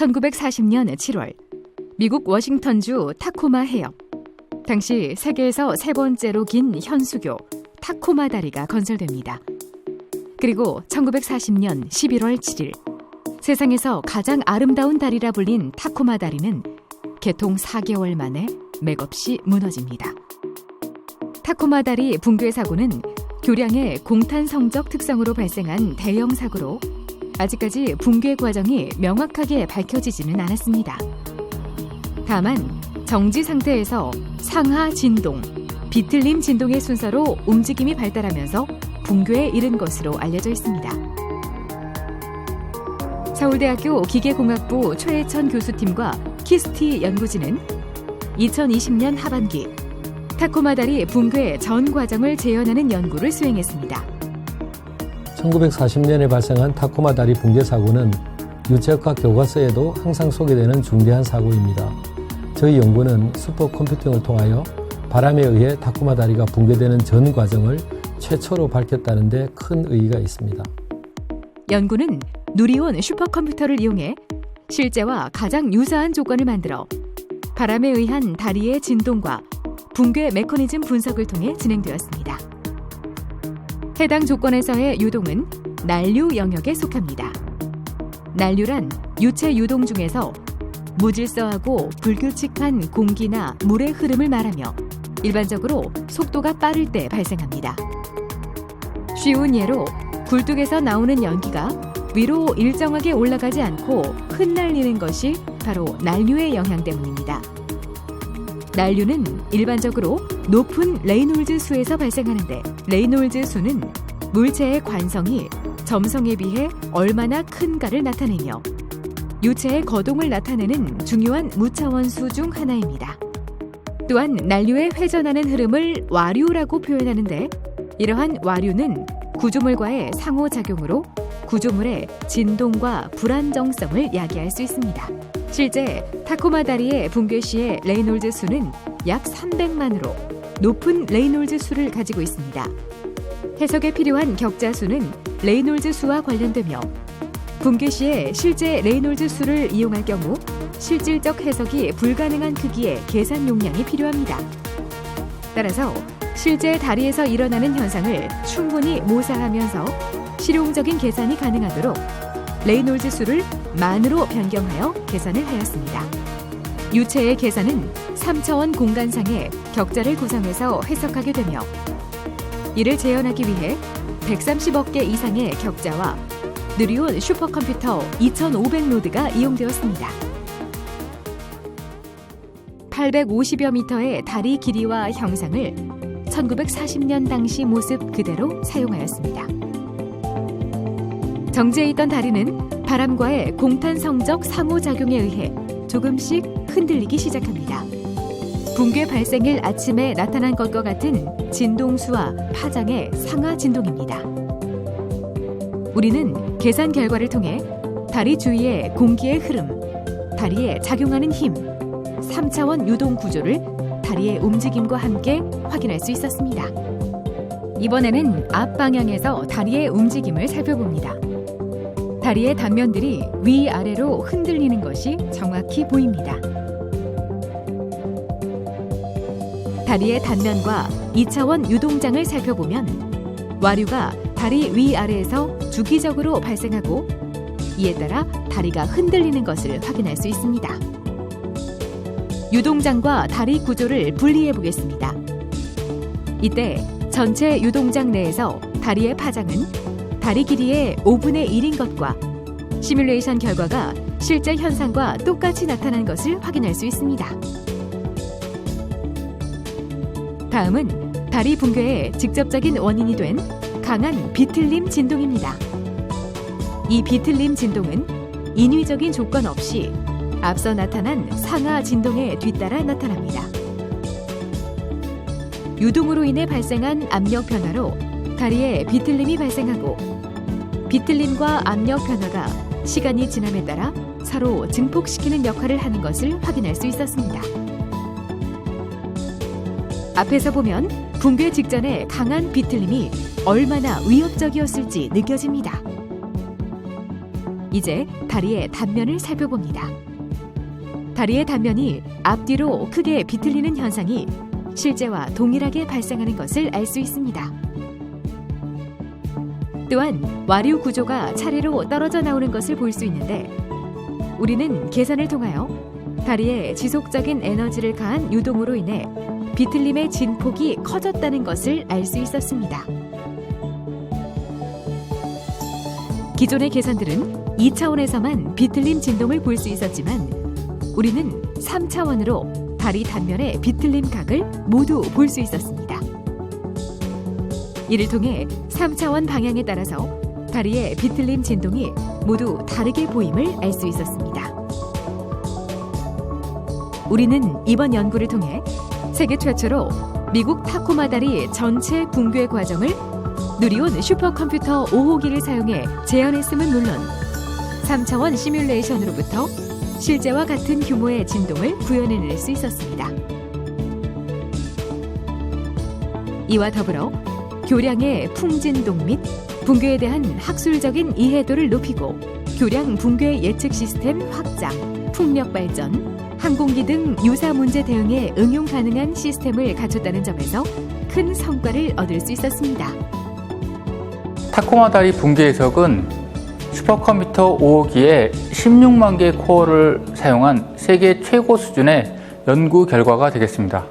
1940년 7월 미국 워싱턴주 타코마 해협, 당시 세계에서 세 번째로 긴 현수교 타코마 다리가 건설됩니다. 그리고 1940년 11월 7일 세상에서 가장 아름다운 다리라 불린 타코마 다리는 개통 4개월 만에 맥없이 무너집니다. 타코마 다리 붕괴 사고는 교량의 공탄 성적 특성으로 발생한 대형 사고로 아직까지 붕괴 과정이 명확하게 밝혀지지는 않았습니다. 다만 정지 상태에서 상하 진동, 비틀림 진동의 순서로 움직임이 발달하면서 붕괴에 이른 것으로 알려져 있습니다. 서울대학교 기계공학부 최혜천 교수팀과 키스티 연구진은 2020년 하반기 타코마 다리 붕괴 전 과정을 재현하는 연구를 수행했습니다. 1940년에 발생한 타코마 다리 붕괴 사고는 유체역학 교과서에도 항상 소개되는 중대한 사고입니다. 저희 연구는 슈퍼컴퓨팅을 통하여 바람에 의해 타코마 다리가 붕괴되는 전 과정을 최초로 밝혔다는 데 큰 의의가 있습니다. 연구는 누리온 슈퍼컴퓨터를 이용해 실제와 가장 유사한 조건을 만들어 바람에 의한 다리의 진동과 붕괴 메커니즘 분석을 통해 진행되었습니다. 해당 조건에서의 유동은 난류 영역에 속합니다. 난류란 유체 유동 중에서 무질서하고 불규칙한 공기나 물의 흐름을 말하며 일반적으로 속도가 빠를 때 발생합니다. 쉬운 예로 굴뚝에서 나오는 연기가 위로 일정하게 올라가지 않고 흩날리는 것이 바로 난류의 영향 때문입니다. 난류는 일반적으로 높은 레이놀즈 수에서 발생하는데, 레이놀즈 수는 물체의 관성이 점성에 비해 얼마나 큰가를 나타내며 유체의 거동을 나타내는 중요한 무차원수 중 하나입니다. 또한 난류의 회전하는 흐름을 와류라고 표현하는데, 이러한 와류는 구조물과의 상호작용으로 구조물의 진동과 불안정성을 야기할 수 있습니다. 실제 타코마 다리의 붕괴 시의 레이놀즈 수는 약 300만으로 높은 레이놀즈 수를 가지고 있습니다. 해석에 필요한 격자 수는 레이놀즈 수와 관련되며 붕괴 시의 실제 레이놀즈 수를 이용할 경우 실질적 해석이 불가능한 크기의 계산 용량이 필요합니다. 따라서 실제 다리에서 일어나는 현상을 충분히 모사하면서 실용적인 계산이 가능하도록 레이놀즈 수를 만으로 변경하여 계산을 하였습니다. 유체의 계산은 3차원 공간상의 격자를 구성해서 해석하게 되며 이를 재현하기 위해 130억 개 이상의 격자와 누리온 슈퍼컴퓨터 2500노드가 이용되었습니다. 850여 미터의 다리 길이와 형상을 1940년 당시 모습 그대로 사용하였습니다. 정지해 있던 다리는 바람과의 공탄 성적 상호작용에 의해 조금씩 흔들리기 시작합니다. 붕괴 발생일 아침에 나타난 것과 같은 진동수와 파장의 상하 진동입니다. 우리는 계산 결과를 통해 다리 주위의 공기의 흐름, 다리에 작용하는 힘, 3차원 유동 구조를 다리의 움직임과 함께 확인할 수 있었습니다. 이번에는 앞 방향에서 다리의 움직임을 살펴봅니다. 다리의 단면들이 위아래로 흔들리는 것이 정확히 보입니다. 다리의 단면과 2차원 유동장을 살펴보면 와류가 다리 위아래에서 주기적으로 발생하고 이에 따라 다리가 흔들리는 것을 확인할 수 있습니다. 유동장과 다리 구조를 분리해 보겠습니다. 이때 전체 유동장 내에서 다리의 파장은 다리 길이의 5분의 1인 것과 시뮬레이션 결과가 실제 현상과 똑같이 나타난 것을 확인할 수 있습니다. 다음은 다리 붕괴의 직접적인 원인이 된 강한 비틀림 진동입니다. 이 비틀림 진동은 인위적인 조건 없이 앞서 나타난 상하 진동에 뒤따라 나타납니다. 유동으로 인해 발생한 압력 변화로 다리에 비틀림이 발생하고 비틀림과 압력 변화가 시간이 지남에 따라 서로 증폭시키는 역할을 하는 것을 확인할 수 있었습니다. 앞에서 보면 붕괴 직전의 강한 비틀림이 얼마나 위협적이었을지 느껴집니다. 이제 다리의 단면을 살펴봅니다. 다리의 단면이 앞뒤로 크게 비틀리는 현상이 실제와 동일하게 발생하는 것을 알 수 있습니다. 또한 와류 구조가 차례로 떨어져 나오는 것을 볼 수 있는데 우리는 계산을 통하여 다리에 지속적인 에너지를 가한 유동으로 인해 비틀림의 진폭이 커졌다는 것을 알 수 있었습니다. 기존의 계산들은 2차원에서만 비틀림 진동을 볼 수 있었지만 우리는 3차원으로 다리 단면의 비틀림 각을 모두 볼 수 있었습니다. 이를 통해 3차원 방향에 따라서 다리의 비틀림 진동이 모두 다르게 보임을 알 수 있었습니다. 우리는 이번 연구를 통해 세계 최초로 미국 타코마 다리 전체 붕괴 과정을 누리온 슈퍼컴퓨터 5호기를 사용해 재현했음은 물론 3차원 시뮬레이션으로부터 실제와 같은 규모의 진동을 구현해낼 수 있었습니다. 이와 더불어 교량의 풍진동 및 붕괴에 대한 학술적인 이해도를 높이고 교량 붕괴 예측 시스템 확장, 풍력 발전, 항공기 등 유사 문제 대응에 응용 가능한 시스템을 갖췄다는 점에서 큰 성과를 얻을 수 있었습니다. 타코마 다리 붕괴 해석은 슈퍼컴퓨터 5호기에 16만 개의 코어를 사용한 세계 최고 수준의 연구 결과가 되겠습니다.